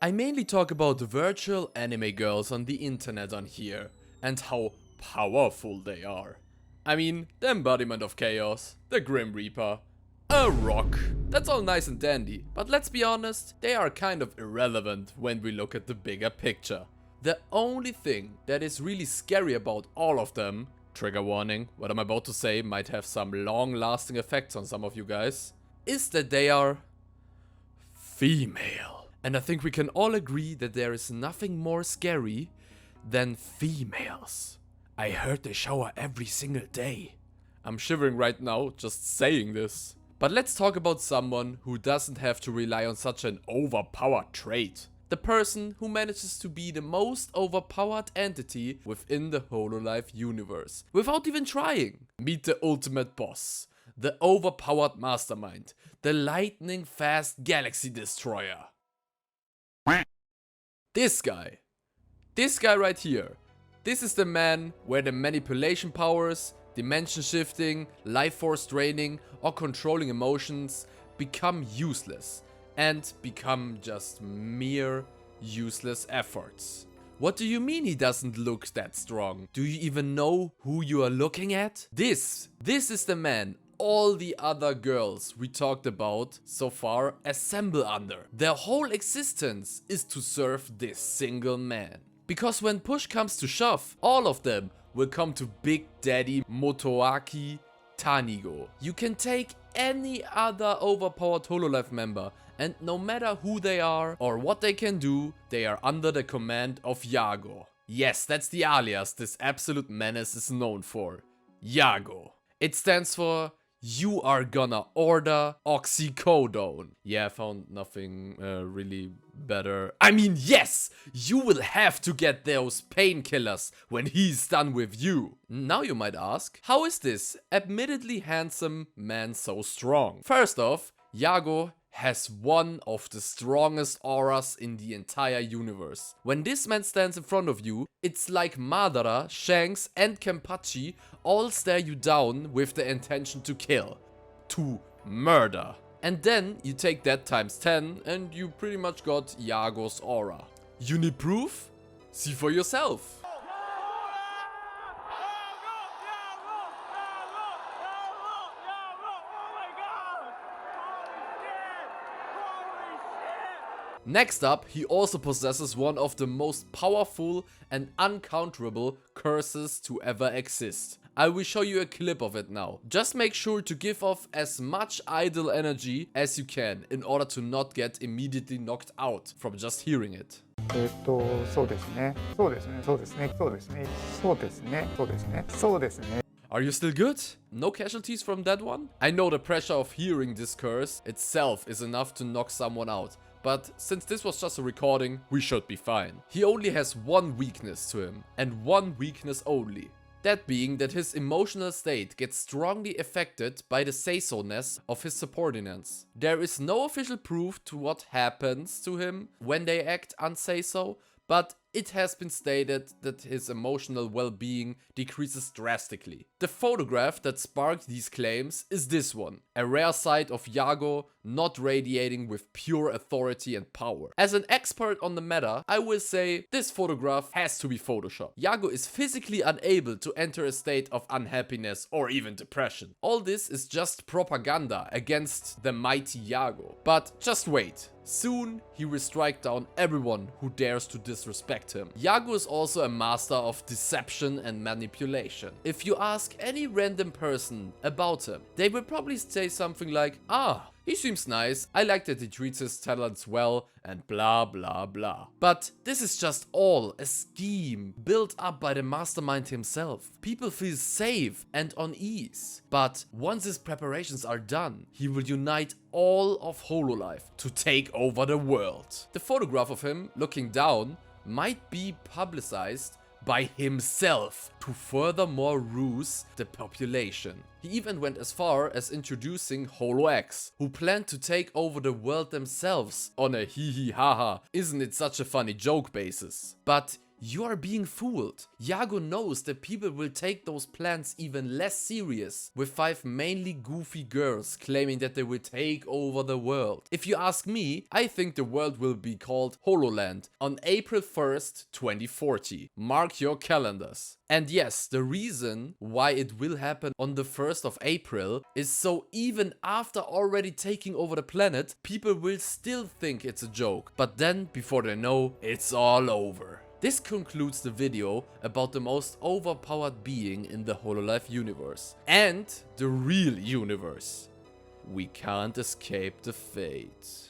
I mainly talk about the virtual anime girls on the internet on here, and how powerful they are. I mean, the embodiment of chaos, the Grim Reaper, a rock. That's all nice and dandy, but let's be honest, they are kind of irrelevant when we look at the bigger picture. The only thing that is really scary about all of them, trigger warning, what I'm about to say might have some long-lasting effects on some of you guys, is that they are female. And I think we can all agree that there is nothing more scary than females. I heard they shower every single day. I'm shivering right now just saying this. But let's talk about someone who doesn't have to rely on such an overpowered trait. The person who manages to be the most overpowered entity within the Hololive universe, without even trying. Meet the ultimate boss, the overpowered mastermind, the lightning fast galaxy destroyer. This guy right here. This is the man where the manipulation powers, dimension shifting, life force draining, or controlling emotions become useless and become just mere useless efforts. What do you mean he doesn't look that strong? Do you even know who you are looking at? This is the man all the other girls we talked about so far assemble under. Their whole existence is to serve this single man. Because when push comes to shove, all of them will come to Big Daddy Motoaki Tanigo. You can take any other overpowered Hololive member, and no matter who they are or what they can do, they are under the command of YAGOO. Yes, that's the alias this absolute menace is known for. YAGOO. It stands for You Are Gonna Order Oxycodone. Yeah, I found nothing really better. I mean, yes! You will have to get those painkillers when he's done with you. Now you might ask, how is this admittedly handsome man so strong? First off, YAGOO has one of the strongest auras in the entire universe. When this man stands in front of you, it's like Madara, Shanks and Kenpachi all stare you down with the intention to kill. To murder. And then you take that times 10 and you pretty much got YAGOO's aura. You need proof? See for yourself. Next up, he also possesses one of the most powerful and uncounterable curses to ever exist. I will show you a clip of it now. Just make sure to give off as much idle energy as you can in order to not get immediately knocked out from just hearing it. Are you still good? No casualties from that one? I know the pressure of hearing this curse itself is enough to knock someone out. But since this was just a recording, we should be fine. He only has one weakness to him, and one weakness only. That being that his emotional state gets strongly affected by the say-so-ness of his subordinates. There is no official proof to what happens to him when they act unsay-so, but it has been stated that his emotional well-being decreases drastically. The photograph that sparked these claims is this one, a rare sight of YAGOO not radiating with pure authority and power. As an expert on the matter, I will say this photograph has to be photoshopped. YAGOO is physically unable to enter a state of unhappiness or even depression. All this is just propaganda against the mighty YAGOO. But just wait. Soon, he will strike down everyone who dares to disrespect him. YAGOO is also a master of deception and manipulation. If you ask any random person about him, they will probably say something like, "Ah, he seems nice, I like that he treats his talents well, and blah blah blah." But this is just all a scheme built up by the mastermind himself. People feel safe and on ease. But once his preparations are done, he will unite all of Hololive to take over the world. The photograph of him looking down might be publicized by himself to furthermore ruse the population. He even went as far as introducing HoloX, who planned to take over the world themselves on a hee hee haha, isn't it such a funny joke basis. But you are being fooled. YAGOO knows that people will take those plans even less serious, with 5 mainly goofy girls claiming that they will take over the world. If you ask me, I think the world will be called Hololand on April 1st, 2040. Mark your calendars. And yes, the reason why it will happen on the 1st of April is so even after already taking over the planet, people will still think it's a joke. But then, before they know, it's all over. This concludes the video about the most overpowered being in the Hololive universe. And the real universe. We can't escape the fate.